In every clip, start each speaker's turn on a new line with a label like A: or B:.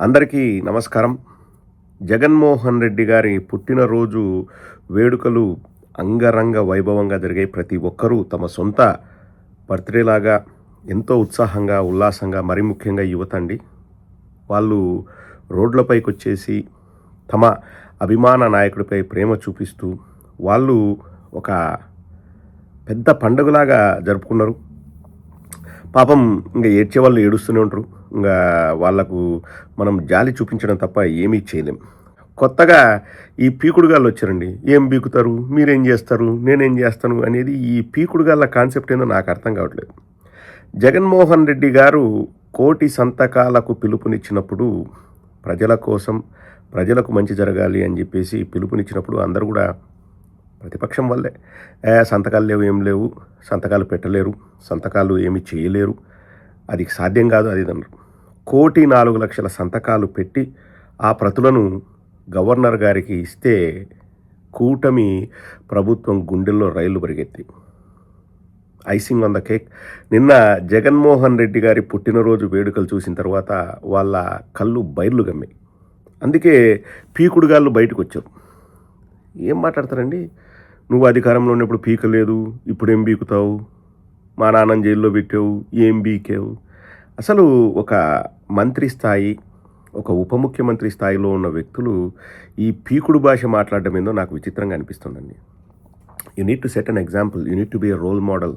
A: అందరికీ నమస్కారం. జగన్మోహన్ రెడ్డి గారి పుట్టినరోజు వేడుకలు అంగరంగ వైభవంగా జరిగాయి. ప్రతి ఒక్కరూ తమ సొంత బర్త్‌డేలాగా ఎంతో ఉత్సాహంగా, ఉల్లాసంగా, మరి ముఖ్యంగా యువత అండి. వాళ్ళు రోడ్లపైకొచ్చేసి తమ అభిమాన నాయకుడిపై ప్రేమ చూపిస్తూ, వాళ్ళు ఒక పెద్ద పండుగలాగా జరుపుకున్నారు. పాపం ఇంక ఏడ్చేవాళ్ళు ఏడుస్తూనే ఉంటారు. ఇంగా వాళ్ళకు మనం జాలి చూపించడం తప్ప ఏమీ చేయలేం. కొత్తగా ఈ పీకుడుగాళ్ళొచ్చారండి. ఏం పీకుతారు? మీరేం జేస్తారు? నేనేం జేస్తాను? అనేది ఈ పీకుడుగాళ్ళ కాన్సెప్ట్ ఏందో నాకు అర్థం కావట్లేదు. జగన్మోహన్ రెడ్డి గారు 1,00,00,000 సంతకాలకు పిలుపునిచ్చినప్పుడు ప్రజల కోసం, ప్రజలకు మంచి జరగాలి అని జెప్పేసి పిలుపునిచ్చినప్పుడు అందరూ గూడా ప్రతిపక్షం వల్లే సంతకాలు లేవు, ఏం లేవు, సంతకాలు పెట్టలేరు, సంతకాలు ఏమి చేయలేరు, అది సాధ్యం కాదు అది ఇది అన్నారు. 1,04,00,000 సంతకాలు పెట్టి ఆ ప్రతులను గవర్నర్ గారికి ఇస్తే కూటమి ప్రభుత్వం గుండెల్లో రైళ్లు పరిగెత్తి ఐసింగ్ ఆన్ ద కేక్. నిన్న జగన్మోహన్ రెడ్డి గారి పుట్టినరోజు వేడుకలు చూసిన తర్వాత వాళ్ళ కళ్ళు బైర్లు గమ్మాయి. అందుకే పీకుడుగాళ్ళు బయటకు వచ్చారు. ఏం మాట్లాడతారండి? నువ్వు అధికారంలో ఉన్నప్పుడు పీకలేదు, ఇప్పుడేం పీకుతావు? మా నాన్నని జైల్లో పెట్టావు, ఏం పీకావు? అసలు ఒక మంత్రి స్థాయి, ఒక ఉప ముఖ్యమంత్రి స్థాయిలో ఉన్న వ్యక్తులు ఈ పీకుడు భాష మాట్లాడడం ఏందో నాకు విచిత్రంగా అనిపిస్తుందండి. You need to set an example, you need to be a role model.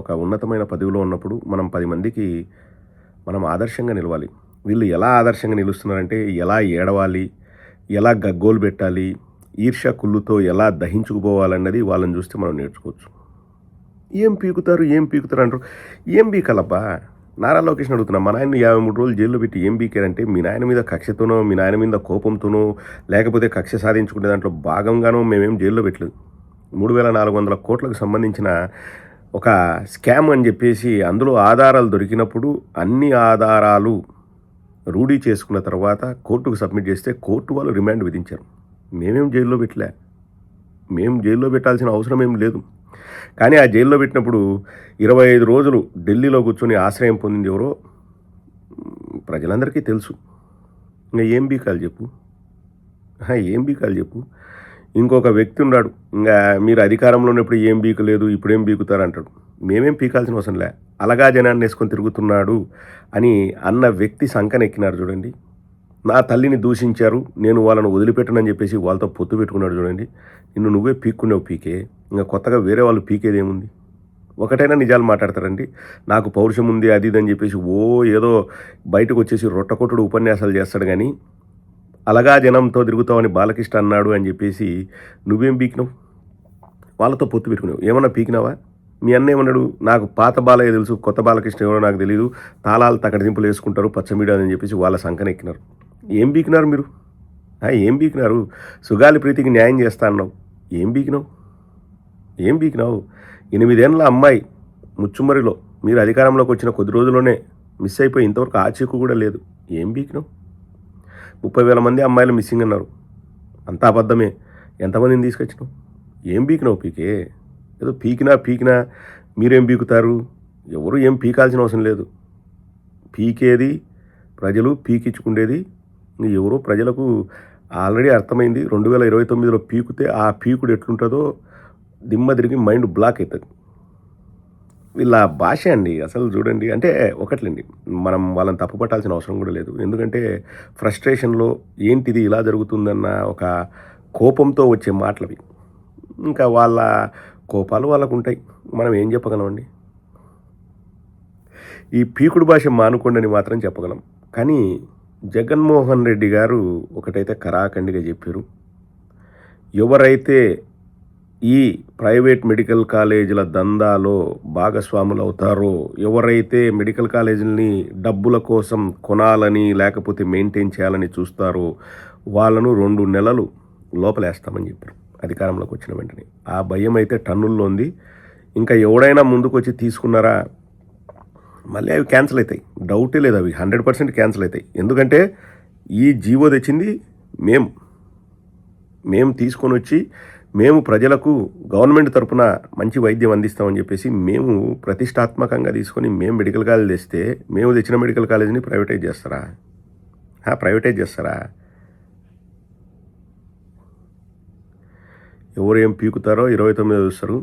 A: ఒక ఉన్నతమైన పదవిలో ఉన్నప్పుడు మనం 10 మందికి మనం ఆదర్శంగా నిలవాలి. వీళ్ళు ఎలా ఆదర్శంగా నిలుస్తున్నారంటే ఎలా ఏడవాలి, ఎలా గగ్గోలు పెట్టాలి, ఈర్ష్య కుళ్ళుతో ఎలా దహించుకుపోవాలన్నది వాళ్ళని చూస్తే మనం నేర్చుకోవచ్చు. ఏం పీకుతారు అంటారు. ఏం పీకాలబ్బా? నారా లోకేష్ని అడుగుతున్నా, మా నాయన్ని 53 రోజులు జైల్లో పెట్టి ఏం పీకారంటే మీ నాయన మీద కక్షతోనో, మీ నాయన మీద కోపంతోనో, లేకపోతే కక్ష సాధించుకునే దాంట్లో భాగంగానో మేమేం జైల్లో పెట్టలేదు. 3,400 కోట్లకు సంబంధించిన ఒక స్కామ్ అని చెప్పేసి అందులో ఆధారాలు దొరికినప్పుడు అన్ని ఆధారాలు రూఢీ చేసుకున్న తర్వాత కోర్టుకు సబ్మిట్ చేస్తే కోర్టు వాళ్ళు రిమాండ్ విధించారు. మేమేం జైల్లో పెట్టలే, మేము జైల్లో పెట్టాల్సిన అవసరం ఏం లేదు. కానీ ఆ జైల్లో పెట్టినప్పుడు 25 రోజులు ఢిల్లీలో కూర్చొని ఆశ్రయం పొందింది ఎవరో ప్రజలందరికీ తెలుసు. ఇంకా ఏం బీకాలి చెప్పు? ఏం బీకాలి చెప్పు? ఇంకొక వ్యక్తి ఉన్నాడు, ఇంకా మీరు అధికారంలో ఉన్నప్పుడు ఏం బీకలేదు, ఇప్పుడేం బీకుతారు అంటాడు. మేమేం పీకాల్సిన అవసరం లే, అలగా జనాన్ని వేసుకొని తిరుగుతున్నాడు అని అన్న వ్యక్తి సంకనెక్కినారు చూడండి. నా తల్లిని దూషించారు, నేను వాళ్ళను వదిలిపెట్టనని చెప్పేసి వాళ్ళతో పొత్తు పెట్టుకున్నాడు చూడండి. నిన్ను నువ్వే పీక్కున్నావు పీకే, ఇంకా కొత్తగా వేరే వాళ్ళు పీకేదేముంది? ఒకటైనా నిజాలు మాట్లాడతారండి. నాకు పౌరుషం ఉంది అది ఇది అని చెప్పేసి ఏదో బయటకు వచ్చేసి రొట్టకొట్టుడు ఉపన్యాసాలు చేస్తాడు. కానీ అలగా జనంతో తిరుగుతావని బాలకృష్ణ అన్నాడు అని చెప్పేసి నువ్వేం పీకినావు? వాళ్ళతో పొత్తు పెట్టుకున్నావు, ఏమన్నా పీకినావా? మీ అన్న ఏమన్నాడు? నాకు పాత బాలయ్య తెలుసు, కొత్త బాలకృష్ణ ఎవరో నాకు తెలియదు, తాళాలు తకడింపులు వేసుకుంటారు పచ్చమీడియా అని చెప్పేసి వాళ్ళ సంకనెక్కినారు. ఏం బీకినారు మీరు? ఏం బీకినారు? సుగాలి ప్రీతికి న్యాయం చేస్తా అన్నావు, ఏం బీకినావు? 8 ఏళ్ళ అమ్మాయి ముచ్చుమరిలో మీరు అధికారంలోకి వచ్చిన కొద్ది రోజుల్లోనే మిస్ అయిపోయి ఇంతవరకు ఆచూకు కూడా లేదు, ఏం బీకినావు? 30,000 మంది అమ్మాయిలు మిస్సింగ్ అన్నారు, అంతా అబద్ధమే, ఎంతమందిని తీసుకొచ్చినావు? ఏం బీకినావు పీకే? ఏదో పీకినా మీరేం పీకుతారు? ఎవరు ఏం పీకాల్సిన అవసరం లేదు. పీకేది ప్రజలు, పీకించుకుండేది ఎవరో ప్రజలకు ఆల్రెడీ అర్థమైంది. 2029లో పీకితే ఆ పీకుడు ఎట్లుంటుందో దిమ్మ తిరిగి మైండ్ బ్లాక్ అవుతుంది. వీళ్ళ భాష అండి అసలు చూడండి. అంటే ఒకట్లేండి, మనం వాళ్ళని తప్పు పట్టాల్సిన అవసరం కూడా లేదు. ఎందుకంటే ఫ్రస్ట్రేషన్లో ఏంటిది ఇలా జరుగుతుందన్న ఒక కోపంతో వచ్చే మాటలవి. ఇంకా వాళ్ళ కోపాలు వాళ్ళకు ఉంటాయి, మనం ఏం చెప్పగలమండి? ఈ పీకుడు భాష మానుకోండి మాత్రం చెప్పగలం. కానీ జగన్మోహన్ రెడ్డి గారు ఒకటైతే కరాఖండిగా చెప్పారు, ఎవరైతే ఈ ప్రైవేట్ మెడికల్ కాలేజీల దందాలో భాగస్వాములు అవుతారో, ఎవరైతే మెడికల్ కాలేజీలని డబ్బుల కోసం కొనాలని లేకపోతే మెయింటైన్ చేయాలని చూస్తారో వాళ్ళను 2 నెలలు లోపలేస్తామని చెప్పారు అధికారంలోకి వచ్చిన వెంటనే. ఆ భయం అయితే టన్నుల్లో ఉంది. ఇంకా ఎవడైనా ముందుకు వచ్చి తీసుకున్నారా మళ్ళీ అవి క్యాన్సిల్ అవుతాయి, డౌటే లేదు, అవి 100% క్యాన్సిల్ అవుతాయి. ఎందుకంటే ఈ జీవో తెచ్చింది మేము తీసుకొని వచ్చి మేము ప్రజలకు గవర్నమెంట్ తరపున మంచి వైద్యం అందిస్తామని చెప్పేసి మేము ప్రతిష్టాత్మకంగా తీసుకొని మేము మెడికల్ కాలేజ్ తెస్తే మేము తెచ్చిన మెడికల్ కాలేజీని ప్రైవేటైజ్ చేస్తారా? ప్రైవేటైజ్ చేస్తారా? ఎవరు ఏం పీకుతారో 29 చూస్తారు.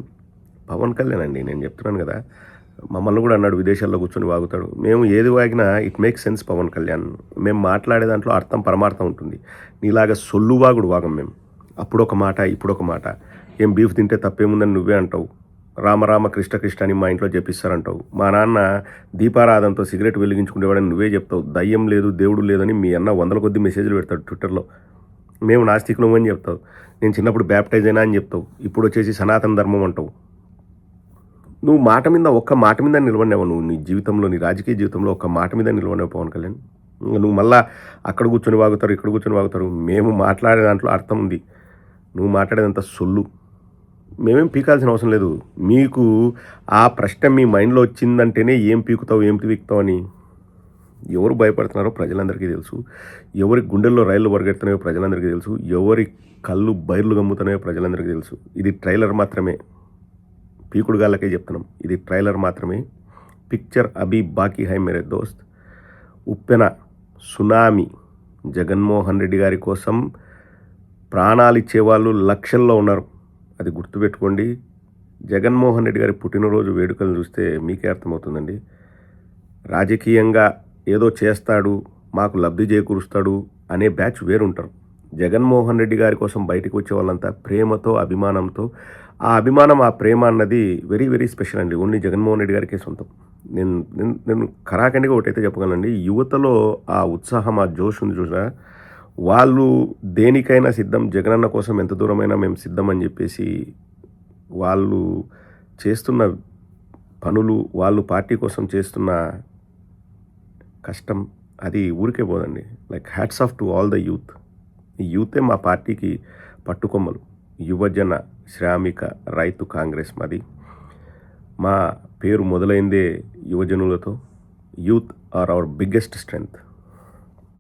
A: పవన్ కళ్యాణ్ అండి, నేను చెప్తున్నాను కదా, మమ్మల్ని కూడా అన్నాడు విదేశాల్లో కూర్చొని వాగుతాడు. మేము ఏది వాగినా it makes sense Pawan Kalyan. మేము మాట్లాడే దాంట్లో అర్థం పరమార్థం ఉంటుంది. నీలాగా సొల్లు వాగుడు వాగం మేము. అప్పుడొక మాట ఇప్పుడొక మాట. ఏం బీఫ్ తింటే తప్పేముందని నువ్వే అంటావు. రామరామ కృష్ణ కృష్ణ అని మా ఇంట్లో చెప్పిస్తారంటావు. మా నాన్న దీపారాధనతో సిగరెట్ వెలిగించుకునేవాడని నువ్వే చెప్తావు. దయ్యం లేదు దేవుడు లేదని మీ అన్న 100 కొద్ది మెసేజ్లు పెడతాడు ట్విట్టర్లో. మేము నాస్తికులం అని చెప్తావు. నేను చిన్నప్పుడు బ్యాప్టైజ్ అయినా అని చెప్తావు. ఇప్పుడు వచ్చేసి సనాతన ధర్మం అంటావు. నువ్వు మాట మీద ఒక్క మాట మీద నిలవనేవు. నువ్వు నీ జీవితంలో, నీ రాజకీయ జీవితంలో ఒక్క మాట మీద నిలవనేవు పవన్ కళ్యాణ్. నువ్వు మళ్ళా అక్కడ కూర్చొని వాగుతారు, ఇక్కడ కూర్చొని వాగుతారు. మేము మాట్లాడే దాంట్లో అర్థం ఉంది. నువ్వు మాట్లాడేదంతా సొల్లు. మేమేం పీకాల్సిన అవసరం లేదు. మీకు ఆ ప్రశ్న మీ మైండ్లో వచ్చిందంటేనే ఏం పీకుతావు ఏం పీకుతావు అని ఎవరు భయపడుతున్నారో ప్రజలందరికీ తెలుసు. ఎవరి గుండెల్లో రైళ్లు పరిగెడుతున్నాయో ప్రజలందరికీ తెలుసు. ఎవరి కళ్ళు బైర్లు గమ్ముతున్నాయో ప్రజలందరికీ తెలుసు. ఇది ట్రైలర్ మాత్రమే. పీకుడుగాళ్ళకే చెప్తున్నాం, ఇది ట్రైలర్ మాత్రమే. పిక్చర్ అభి బాకీ హై మేరే దోస్త్. ఉప్పెన సునామీ. జగన్మోహన్ రెడ్డి గారి కోసం ప్రాణాలు ఇచ్చేవాళ్ళు లక్షల్లో ఉన్నారు. అది గుర్తుపెట్టుకోండి. జగన్మోహన్ రెడ్డి గారి పుట్టినరోజు వేడుకలు చూస్తే మీకే అర్థమవుతుందండి. రాజకీయంగా ఏదో చేస్తాడు, మాకు లబ్ధి చేకూరుస్తాడు అనే బ్యాచ్ వేరుంటారు. జగన్మోహన్ రెడ్డి గారి కోసం బయటకు వచ్చే వాళ్ళంతా ప్రేమతో, అభిమానంతో, ఆ అభిమానం, ఆ ప్రేమ అన్నది వెరీ వెరీ స్పెషల్ అండి. ఓన్లీ జగన్మోహన్ రెడ్డి గారికే సొంతం. నేను ఖరాఖండిగా ఒకటైతే చెప్పగలనండి, యువతలో ఆ ఉత్సాహం, ఆ జోష్ ఉంది చూసినా, వాళ్ళు దేనికైనా సిద్ధం. జగనన్న కోసం ఎంత దూరమైనా మేము సిద్ధం అని చెప్పేసి వాళ్ళు చేస్తున్న పనులు, వాళ్ళు పార్టీ కోసం చేస్తున్న కష్టం అది ఊరికే పోదండి. Like hats off to all the youth. ఈ యూతే మా పార్టీకి పట్టుకొమ్మలు. యువజన శ్రామిక రైతు కాంగ్రెస్ మాది. మా పేరు మొదలైందే యువజనులతో. Youth are our biggest strength.